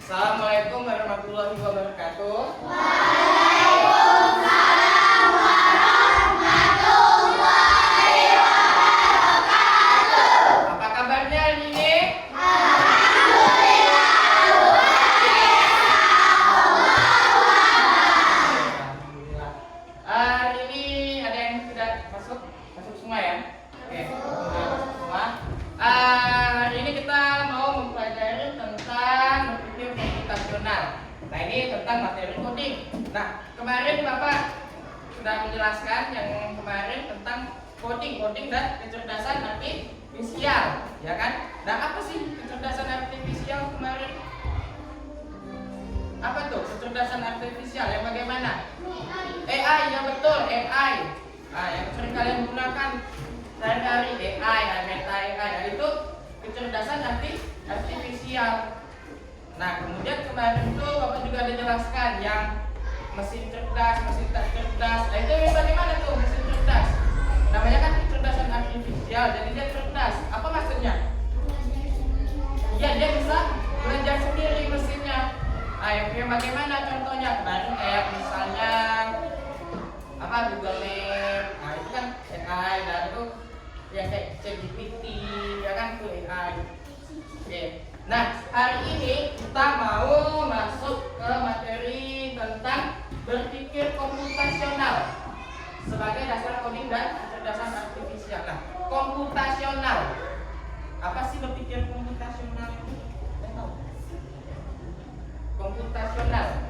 Assalamualaikum warahmatullahi wabarakatuh. Waalaikumsalam warahmatullahi wabarakatuh. Apa kabarnya hari ini? Alhamdulillah. Alhamdulillah. Hari ini ada yang sudah masuk semua ya? Oke, sudah masuk semua. Hari ini kita mau mempelajari tentang berpikir komputasional. Nah, ini tentang materi coding. Nah, kemarin Bapak sudah menjelaskan yang kemarin tentang coding dan kecerdasan artifisial, ya kan? Nah, apa sih kecerdasan artifisial kemarin? Apa tuh kecerdasan artifisial yang bagaimana? AI, ya betul, AI. Nah, yang sering kalian gunakan sehari-hari, AI, meta AI, nah, itu kecerdasan artifisial. Nah, kemudian kemarin itu Bapak juga ada jelaskan yang mesin cerdas, mesin tak cerdas. Nah, itu bagaimana tuh mesin cerdas? Namanya kan kecerdasan artifisial, jadi dia cerdas. Apa maksudnya? Ya, dia bisa belajar sendiri mesinnya. Nah, yang bagaimana contohnya? Kemarin kayak misalnya apa, Google Map. Nah, itu kan AI, dan itu yang kayak ChatGPT, ya kan, itu AI. Oke. Nah, hari ini kita mau masuk ke materi tentang berpikir komputasional sebagai dasar coding dan kecerdasan artifisial. Nah, komputasional. Apa sih berpikir komputasional itu? Komputasional.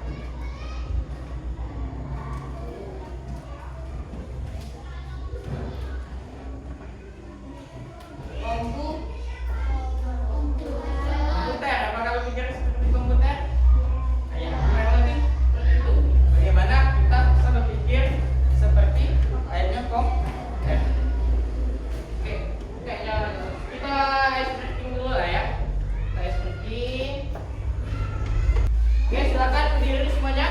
Komputer, apa kalau pikir seperti komputer? Ya, kurang lebih seperti itu. Bagaimana kita bisa berpikir seperti layaknya komputer? Oke, kayaknya kita ice breaking dulu lah ya. Kita ice breaking. Oke, silakan berdiri semuanya.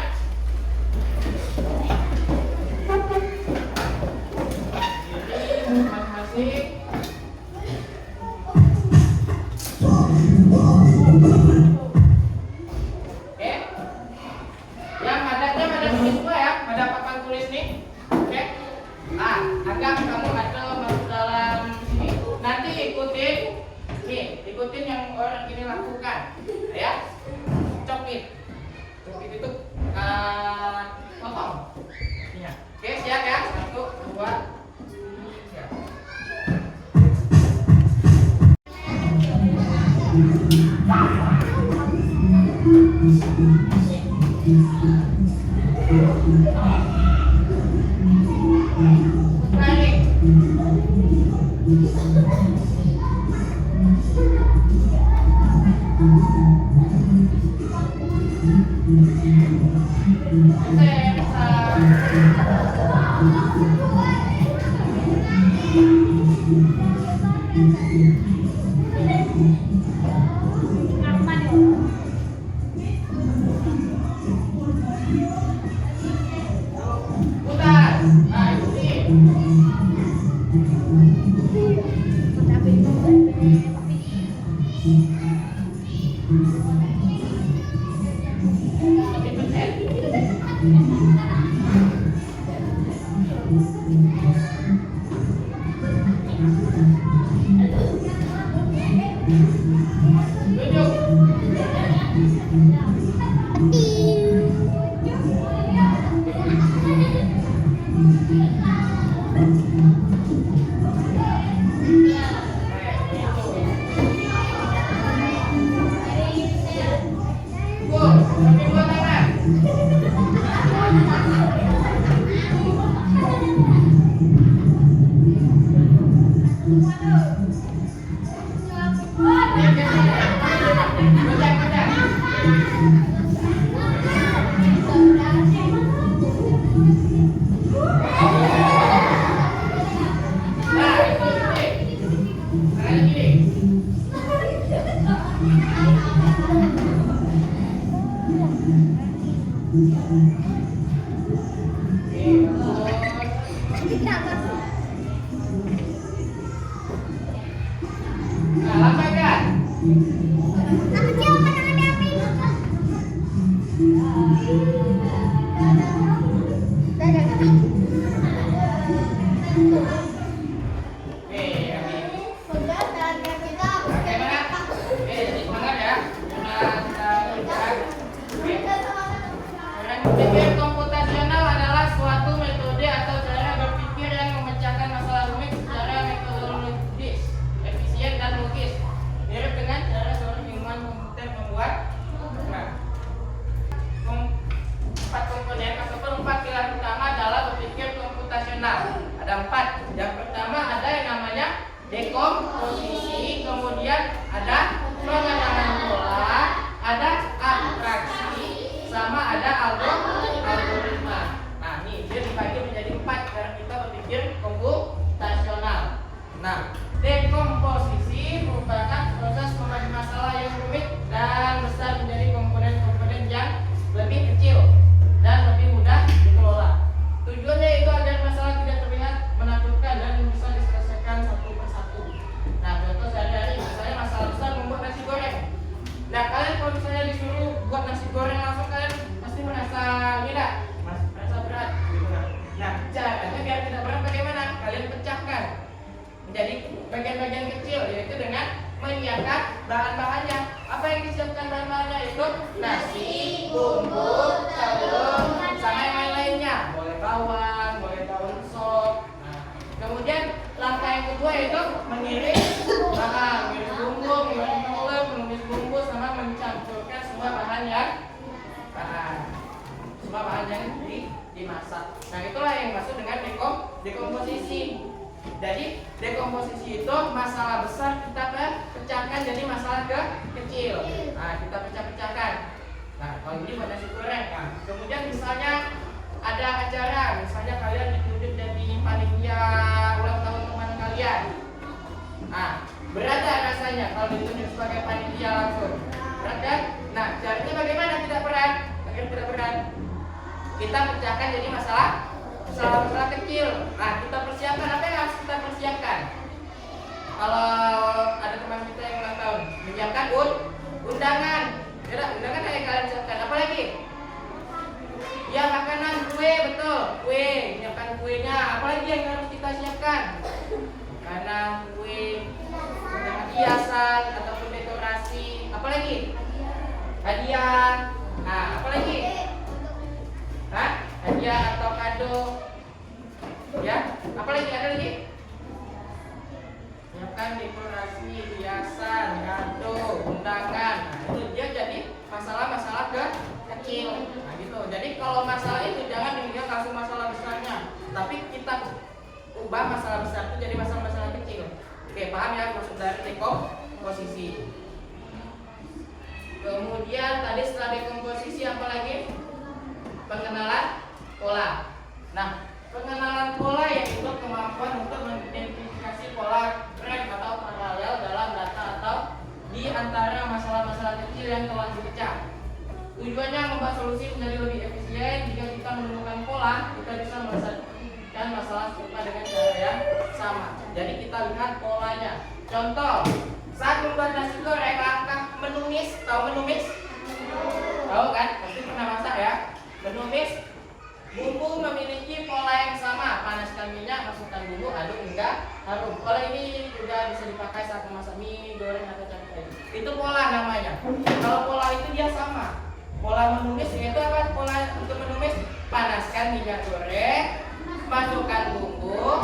Berdiri masing-masing. Oke, yang padatnya pada tulis semua ya, pada papan tulis nih. Oke, anggap kamu ada masuk dalam sini. Nanti ikutin yang orang ini lakukan, ya. Copit itu potong. Iya. Oke, siap ya. 1, 2, 3. Balik. Putar. Nah, ikuti. Nah, lambaikan. Berpikir komputasional adalah suatu metode atau cara berpikir yang memecahkan masalah rumit secara metodologis, efisien dan logis. Mirip dengan cara seorang ilmuwan komputer membuat empat komponen ataupun 4 pilar utama dalam berpikir komputasional. Ada 4. Yang pertama ada yang namanya dekomposisi, kemudian ada pengenalan pola, ada abstraksi, sama ada algoritma. Nah, ini dia dibagi menjadi 4 karena kita berpikir komputasional. Nah, dekomposisi merupakan proses membagi masalah yang rumit dan besar menjadi komponen-komponen yang lebih kecil dan lebih mudah dikelola. Tujuannya itu agar masalah tidak terlihat menakutkan dan bisa diselesaikan satu persatu. Nah, contoh sehari-hari misalnya masalah besar membuat nasi goreng. Nah, kalian kalau misalnya disuruh buat nasi goreng langsung, kalian pasti merasa tidak, merasa berat gitu kan. Nah, caranya biar tidak berat bagaimana? Kalian pecahkan menjadi bagian-bagian kecil, yaitu dengan menyiapkan bahan-bahannya. Apa yang disiapkan bahan-bahannya? Itu nasi, bumbu, telur, sama yang lain-lainnya. Boleh bawang, boleh daun sop. Nah, kemudian langkah yang kedua yaitu mengiris bahan, mengiris bumbu, mengiris telur, menumis bumbu, sama mencampurkan semua bahan yang dimasak. Nah, itulah yang masuk dengan dekomposisi. Jadi dekomposisi itu masalah besar kita pecahkan jadi masalah kecil. Nah, kita pecah-pecahkan. Nah, kalau ini buat nasi goreng. Nah, kemudian misalnya ada acara, misalnya kalian ditunjuk jadi panitia ulang tahun teman kalian. Nah, berat rasanya kalau ditunjuk sebagai panitia langsung? Berat kan? Nah, caranya bagaimana tidak berat? Agar tidak berat, kita pecahkan jadi masalah kecil. Nah, kita persiapkan apa yang harus kita persiapkan? Kalau ada teman kita yang ulang tahun, menyiapkan undangan. Ya, undangan yang kalian siapkan. Apa lagi? Ya, makanan, kue, betul. Kue, menyiapkan kuenya. Apa lagi yang harus kita siapkan? Makanan, kue, hiasan ataupun dekorasi. Apa lagi? Hadiah. Nah, apa lagi? Hadiah atau kado. Ya, apa lagi? Ada lagi? Siapkan dekorasi, hiasan, kado, undangan. Nah, itu dia jadi masalah-masalah kecil. Nah, gitu. Jadi kalau masalah itu jangan dilihat langsung masalah besarnya, tapi kita ubah masalah besar itu jadi masalah-masalah kecil. Oke, paham ya maksud dari dekomposisi. Kemudian tadi setelah dekomposisi apa lagi? Pengenalan pola. Nah, pengenalan pola yaitu kemampuan untuk mengidentifikasi pola trend atau paralel dalam data atau di antara masalah-masalah kecil yang telah dipecah. Tujuannya membuat solusi menjadi lebih efisien. Jika kita menemukan pola, kita bisa menyelesaikan masalah serupa dengan cara yang sama. Jadi kita lihat polanya. Contoh, saat membuat nasi goreng, apakah menumis? Tahu menumis? Tahu kan? Pasti pernah masak ya. Menumis, bumbu memiliki pola yang sama. Panaskan minyak, masukkan bumbu, aduk hingga harum. Pola ini juga bisa dipakai saat memasak mie, goreng atau cabai. Itu pola namanya. Kalau pola itu dia sama. Pola menumis yaitu apa? Pola untuk menumis, panaskan minyak goreng, masukkan bumbu,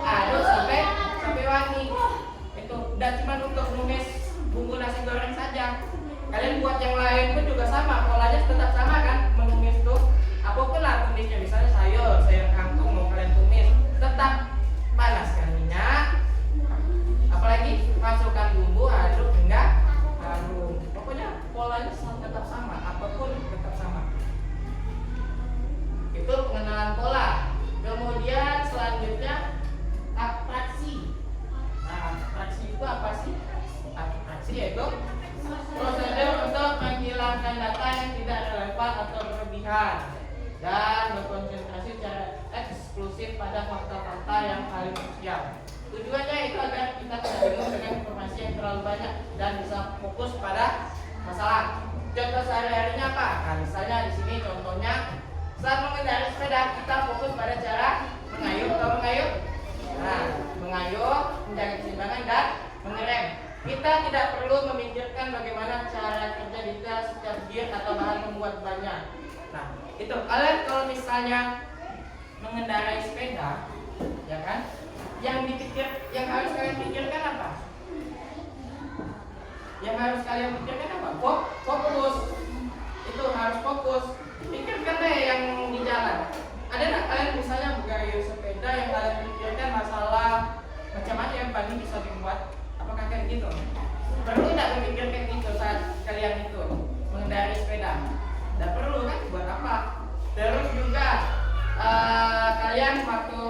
aduk sampai wangi. Itu dan cuma untuk menumis bumbu nasi goreng saja. Kalian buat yang lain pun juga sama, polanya tetap sama kan? Menumis tuh apapun lah tumisnya, misalnya sayur kangkung mau kalian tumis, tetap panaskan minyak, apalagi masukkan bumbu, aduk hingga harum. Pokoknya polanya tetap sama, apapun tetap sama. Itu pengenalan pola. Kemudian selanjutnya abstraksi. Nah, abstraksi itu apa sih? Abstraksi yaitu prosedur untuk menghilangkan data yang tidak relevan atau berlebihan dan berkonsentrasi secara eksklusif pada fakta-fakta yang paling krusial. Tujuannya itu agar kita tidak bingung dengan informasi yang terlalu banyak dan bisa fokus pada masalah. contoh sehari-harinya apa? Nah, misalnya di sini contohnya saat mengendarai sepeda kita fokus pada cara mengayuh atau mengayuh. Nah, mengayuh, menjaga keseimbangan dan mengerem. Kita tidak perlu memikirkan bagaimana cara kerja detail setiap gear atau bahan membuat bannya. Nah, itu kalian kalau misalnya mengendarai sepeda, ya kan? Yang harus kalian pikirkan apa? Yang harus kalian pikirkan apa? Fokus. Itu harus fokus. Pikirkan deh yang di jalan. Ada nggak kalian misalnya menggayuh sepeda yang kalian pikirkan masalah macam-macam ban ini bisa dibuat? Apakah kayak gitu? Perlu tidak memikirkan itu saat kalian itu mengendarai sepeda? Tidak perlu kan? Buat apa? Terus juga kalian waktu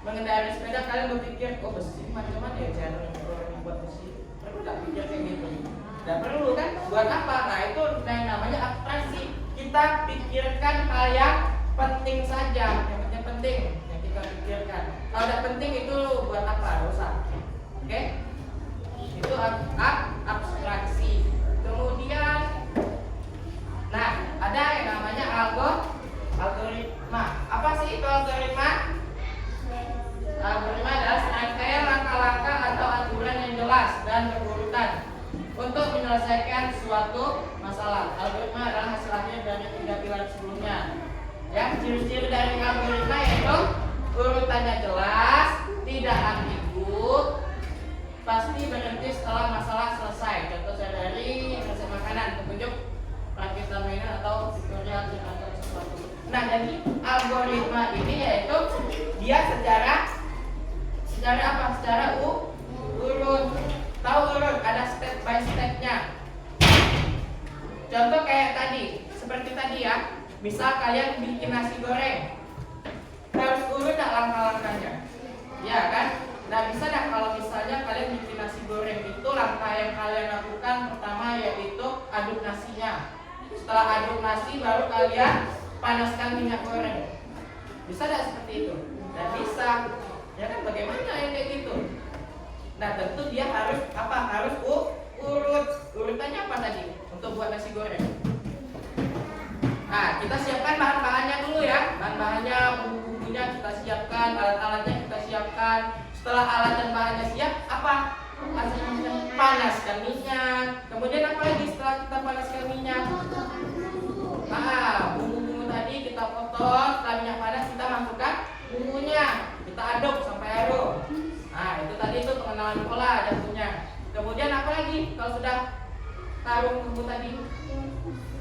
mengendarai sepeda kalian berpikir, oh besi macam-macam ya cara membuat besi. Perlu tidak pikir kayak gitu? Tidak perlu kan? Buat apa? Nah itu yang namanya abstraksi. Kita pikirkan hal yang penting saja, yang penting yang kita pikirkan. Kalau tidak penting itu buat apa? Dosa. Oke? Itu abstraksi. Kemudian, nah ada yang namanya algoritma. Apa sih itu algoritma? Algoritma adalah serangkaian langkah-langkah atau aturan yang jelas dan berurutan untuk menyelesaikan suatu masalah. Algoritma adalah hasil akhir dari 3 pilar sebelumnya. Ya, ciri-ciri dari algoritma yaitu urutannya jelas, tidak ambigu, pasti berhenti setelah masalah selesai. Contoh dari resep makanan, petunjuk perakitan mainan atau tutorial atau sesuatu. Nah, jadi algoritma ini yaitu dia secara apa? Secara urut. Tahu urut, ada step by stepnya. Contoh kayak tadi, seperti tadi ya. Misal kalian bikin nasi goreng, harus urut tak langkah-langkahnya, ya kan? Nah bisa tak kalau misalnya kalian bikin nasi goreng itu langkah yang kalian lakukan pertama yaitu aduk nasinya. Setelah aduk nasi baru kalian panaskan minyak goreng. Bisa tak seperti itu? Tidak bisa. Ya kan bagaimana yang kayak gitu? Nah tentu dia harus apa? Harus urut. Urutannya apa tadi untuk buat nasi goreng? Nah kita siapkan bahan-bahannya dulu ya. Bahan-bahannya, bumbu-bumbunya kita siapkan, alat-alatnya kita siapkan. Setelah alat dan bahannya siap, apa? Panaskan minyak. Kemudian apa lagi setelah kita panaskan minyak? Nah, bumbu-bumbu tadi kita potong. Setelah minyak panas kita masukkan bumbunya. Kita aduk sampai harum. Nah, itu tadi itu pengenalan pola jatuhnya. Kemudian apa lagi? Kalau sudah harum bumbu tadi,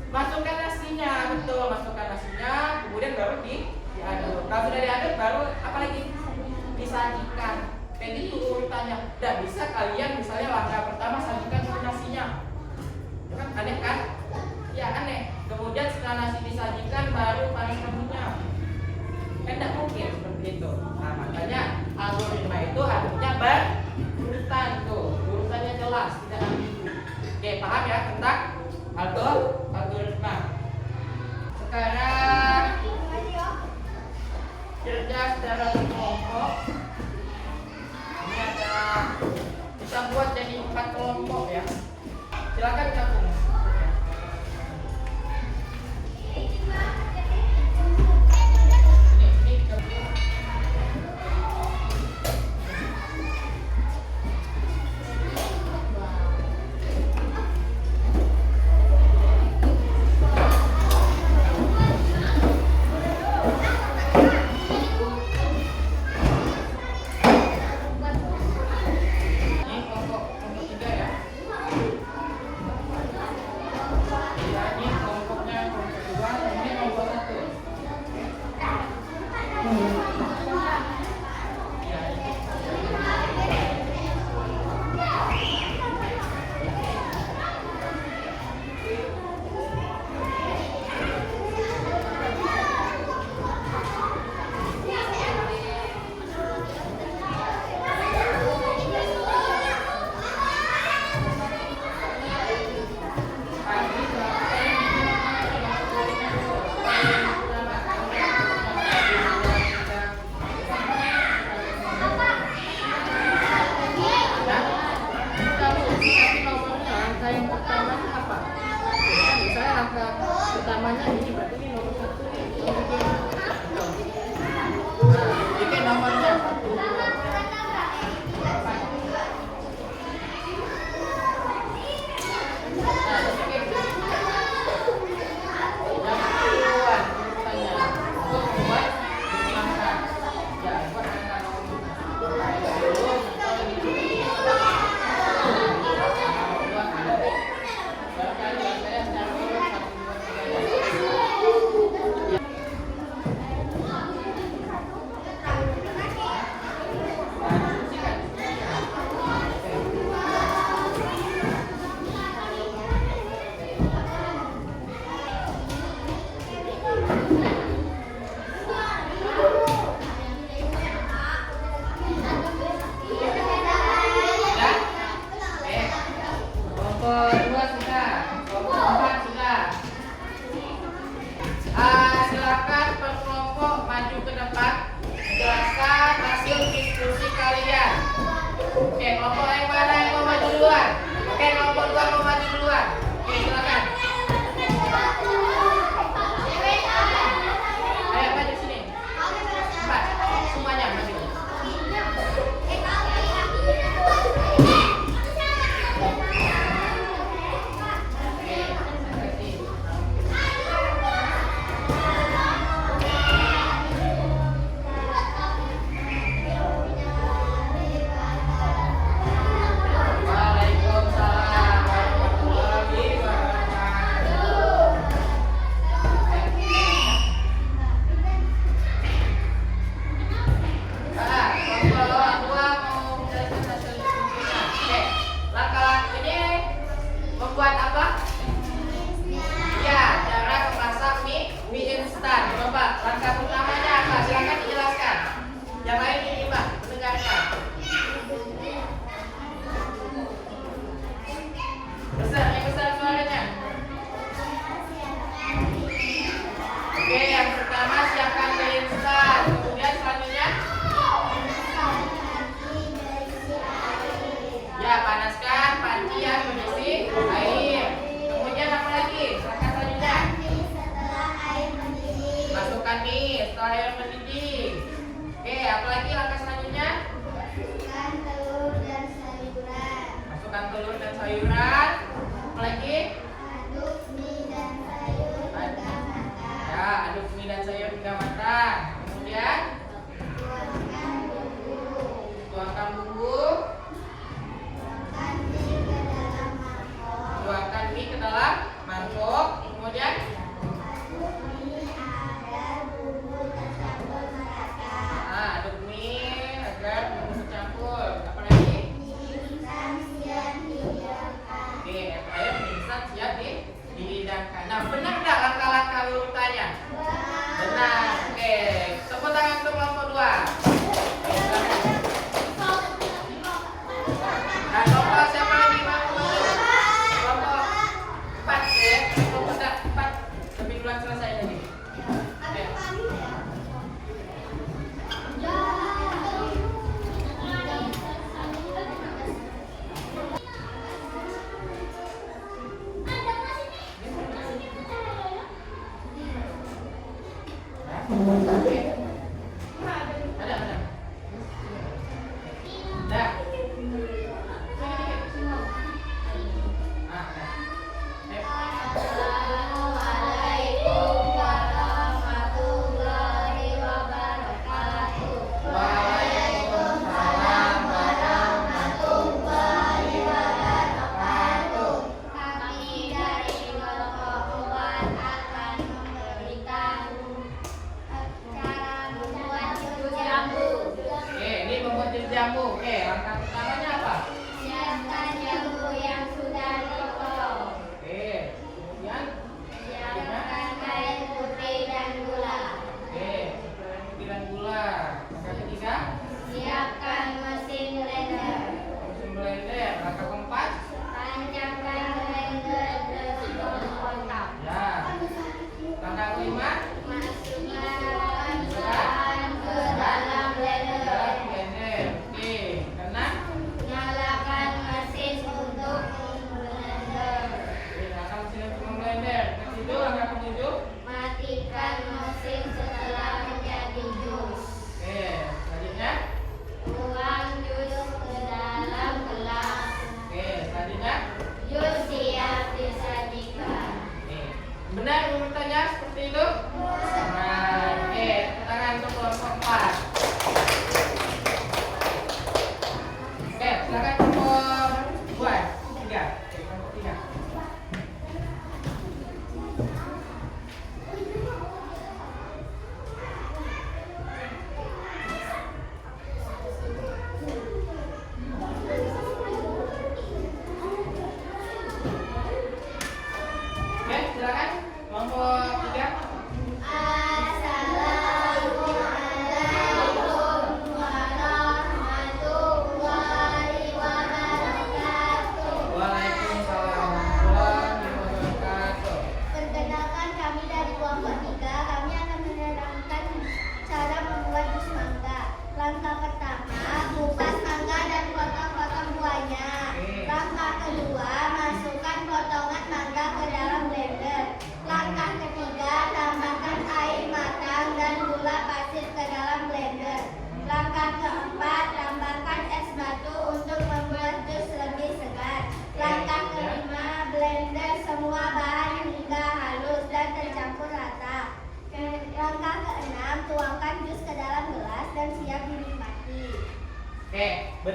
masukkan nasinya, betul, masukkan nasinya. Kemudian baru diaduk. Kalau sudah diaduk, baru apa lagi? Disajikan. Jadi itu urutannya. Tidak bisa kalian misalnya langkah pertama sajikan dulu nasinya. Itu kan aneh kan? Ya aneh. Kemudian setelah nasi disajikan baru panaskan minyak. Kan tidak mungkin seperti itu. Nah makanya algoritma itu harusnya berurutan tuh. Urutannya jelas, tidak ambigu. Oke, paham ya tentang algoritma. Sekarang kerja secara berkelompok. Ini ada kita buat jadi 4 kelompok ya. Silakan gabung. angka utamanya ini, berarti ini nomor 1 nih. Bikin nomornya 1, 2, 3, 4. Silakan per kelompok maju ke depan, jelaskan hasil diskusi kalian. Oke, kelompok yang mana yang mau maju duluan? Oke, kelompok 2 mau maju duluan. Oke, silakan. Ayo maju sini. 4, semuanya maju. Membuat apa? Ya, cara memasak mie instan. Coba langkah pertamanya apa? Silakan dijelaskan. Yang lain diterima, mendengarkan. Yang besar suaranya. Oke, yang pertama siapkan mie instan. Kemudian selanjutnya, ya, panaskan panci yang berisi air. Kemudian apa lagi? Langkah selanjutnya, masukkan mie setelah air mendidih. Oke, apa lagi langkah selanjutnya? Masukkan telur dan sayuran. Apa lagi? Ya, aduk mie dan sayur hingga matang. Kemudian tuangkan bumbu. Tuangkan mie ke dalam mangkok. Kemudian aduk mie agar bumbu tercampur. Apa lagi? Oke, air mie instan siap dihidangkan. Nah, benar nggak langkah-langkah urutannya? Benar. Oke, tepuk tangan untuk kelompok 2. Nah, kelompok siapa lagi mau dulu? Kelompok 4 ya. Kelompok 4 lebih duluan selesai lagi. Oke. Ada. Dah.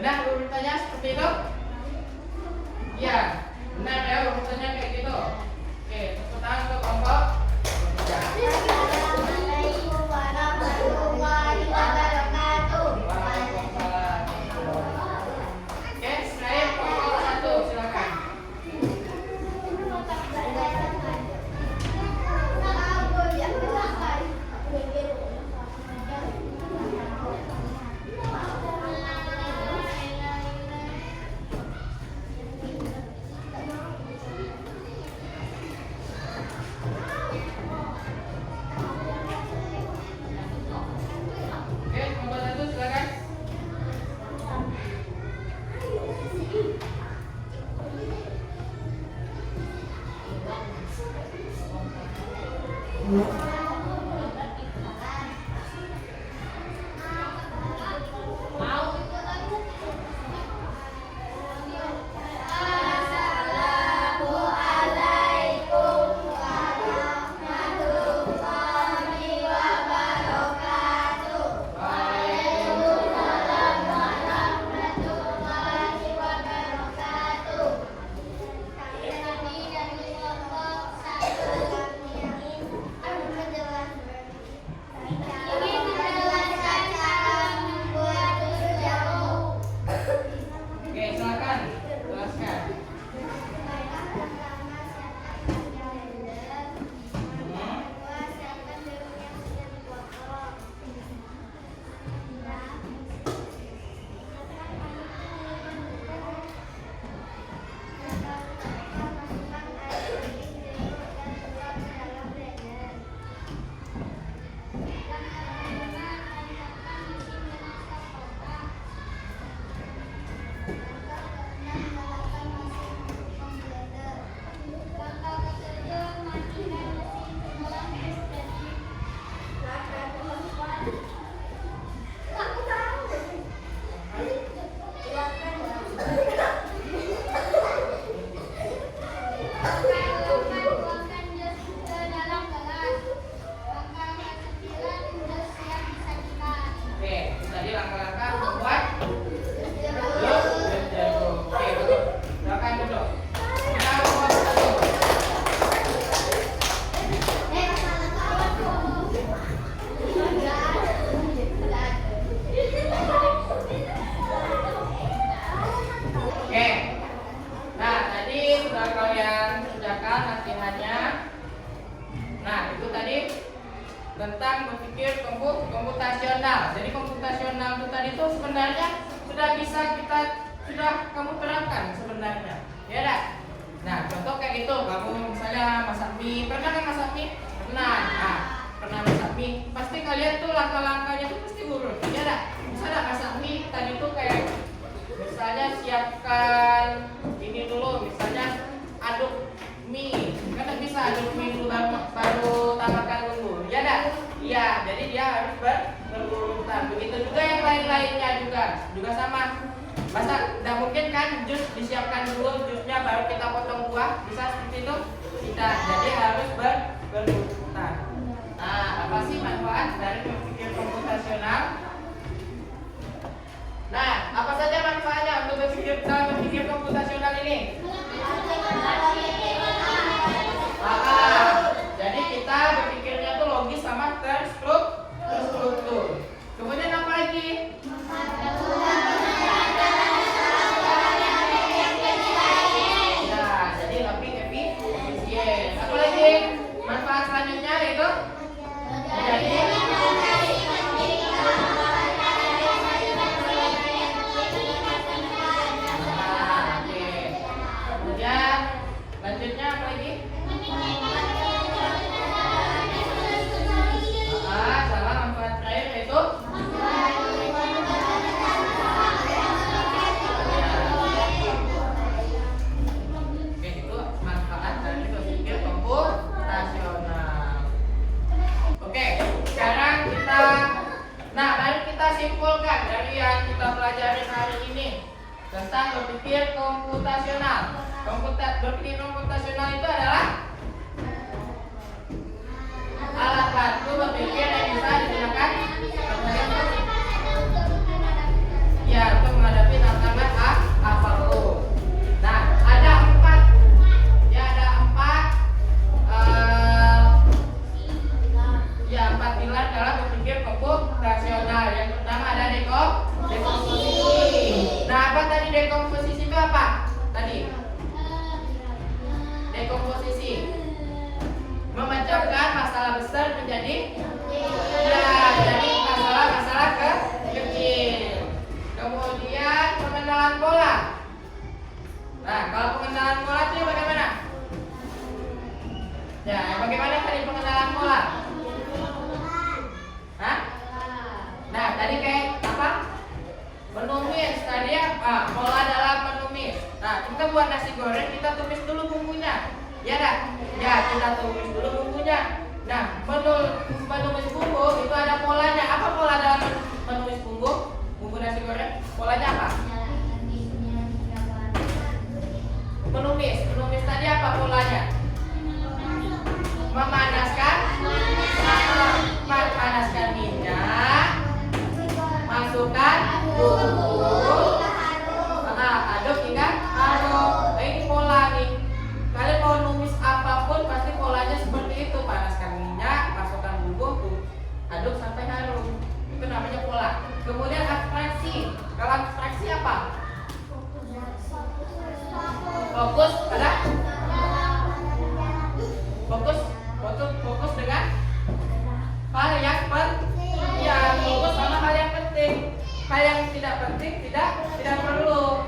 Benar urutannya seperti itu? Iya, benar ya urutannya kayak gitu. Oke, tepuk tangan untuk kelompok 3. Assalamualaikum warahmatullahi wabarakatuh. Oke, sekarang kelompok 1 silakan. Oke, kelompok 1 silakan. Assalamualaikum warahmatullahi wabarakatuh. Waalaikumsalam warahmatullahi wabarakatuh. Kami dari kelompok 1 ingin menjelaskan cara membuat susu jamu. Oke, silakan jelaskan. Oke, tadi langkah-langkah membuat jus jagung. Oke, betul. Silakan duduk. Kita kelompok 1. Oke. Nah, tadi sudah kalian kerjakan latihannya. Nah, itu tadi tentang berpikir komputasional. Jadi komputasional itu tadi tuh sebenarnya sudah kamu terapkan sebenarnya. Ya dah. Nah, contoh kayak itu, kamu misalnya masak mie, pernah kan masak mie? Pernah. Nah, pernah masak mie. Pasti kalian tuh langkah-langkahnya tuh pasti urut. Ya dah. Misalnya masak mie tadi tuh kayak misalnya siapkan ini dulu, misalnya aduk mie. Kan nggak bisa aduk mie dulu baru tambahkan bumbu. Ya dah. Iya, jadi dia harus berurutan. Begitu juga yang lain-lainnya juga sama. Masa nggak mungkin kan jus disiapkan dulu, jusnya baru kita potong buah, bisa seperti itu? Tidak, jadi harus berurutan. Nah, apa sih manfaat dari berpikir komputasional? Nah, apa saja manfaatnya untuk berpikir komputasional ini? Jadi kita berpikirnya tuh logis sama terstruktur. Kemudian apa lagi? Ya, jadi lebih efisien. Apa lagi? Manfaat selanjutnya yaitu menjadi kemudian lanjutnya apa lagi? Salah manfaat terakhir yaitu oke, itu manfaat dari berpikir komputasional. Oke, sekarang mari kita simpulkan dari yang kita pelajari hari ini tentang berpikir komputasional. Berpikir komputasional itu adalah alat bantu berpikir yang bisa digunakan untuk menghadapi posisi. Memecahkan masalah besar menjadi jadi masalah-masalah kecil. Kemudian pengenalan pola. Nah, kalau pengenalan pola itu bagaimana? Ya, bagaimana tadi pengenalan pola? Hah? Nah, tadi kayak apa? Menumis tadi ya, pola dalam menumis. Nah, kita buat nasi goreng, kita tumis dulu bumbunya. Ya dah? Ya, kita tumis dulu bumbunya. Nah, menumis bumbu itu ada polanya. Apa pola dalam menumis bumbu? Bumbu nasi goreng, polanya apa? Menumis tadi apa polanya? Memanaskan minyak, masukkan bumbu, aduk hingga aduk. Nah, ini pola nih. Kalian mau numis apapun pasti polanya seperti itu. Panaskan minyak, masukkan bumbu, aduk sampai harum. Itu namanya pola. Kemudian abstraksi. Kalau abstraksi apa? Fokus dengan hal yang penting. Ya, fokus sama hal yang penting. Hal yang tidak penting tidak perlu.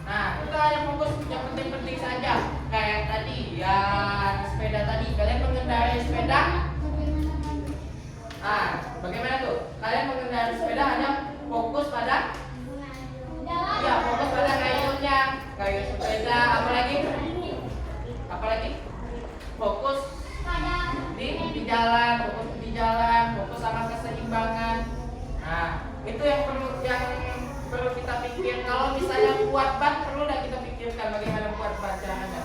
Nah, itu hanya fokus yang penting-penting saja. Kayak tadi ya sepeda tadi. Kalian mengendarai sepeda. Nah, bagaimana tuh? Kalian mengendarai sepeda hanya fokus pada kayunya, kayu sepeda, apalagi fokus di jalan, fokus sama keseimbangan. Nah, itu yang perlu kita pikir. Kalau misalnya buat ban, perlu tidak kita pikirkan bagaimana buat ban caranya?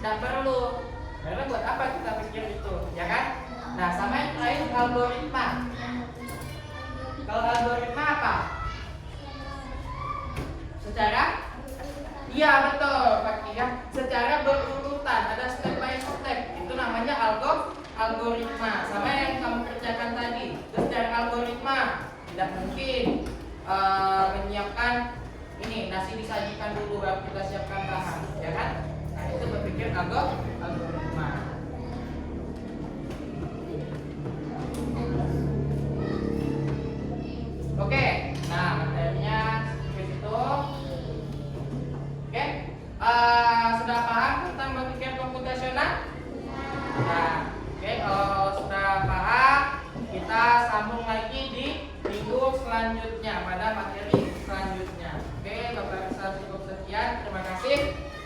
Dan perlu. Karena buat apa kita pikir itu, ya kan? Nah, sama yang terakhir algoritma. Kalau algoritma apa? Iya betul Pak Kia. Secara berurutan, ada step by step. Itu namanya algoritma. Sama yang kamu kerjakan tadi. Terus secara algoritma tidak mungkin menyiapkan ini nasi disajikan dulu baru kita siapkan bahan, ya kan? Nah itu berpikir algoritma. Oke, nah materinya seperti itu. Oke, sudah paham tentang berpikir komputasional? Nah, oke, kalau sudah paham, kita sambung lagi di minggu selanjutnya pada materi selanjutnya. Oke, Bapak Rizal cukup sekian. Terima kasih.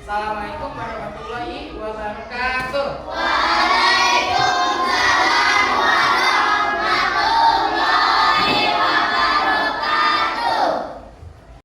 Assalamualaikum warahmatullahi wabarakatuh.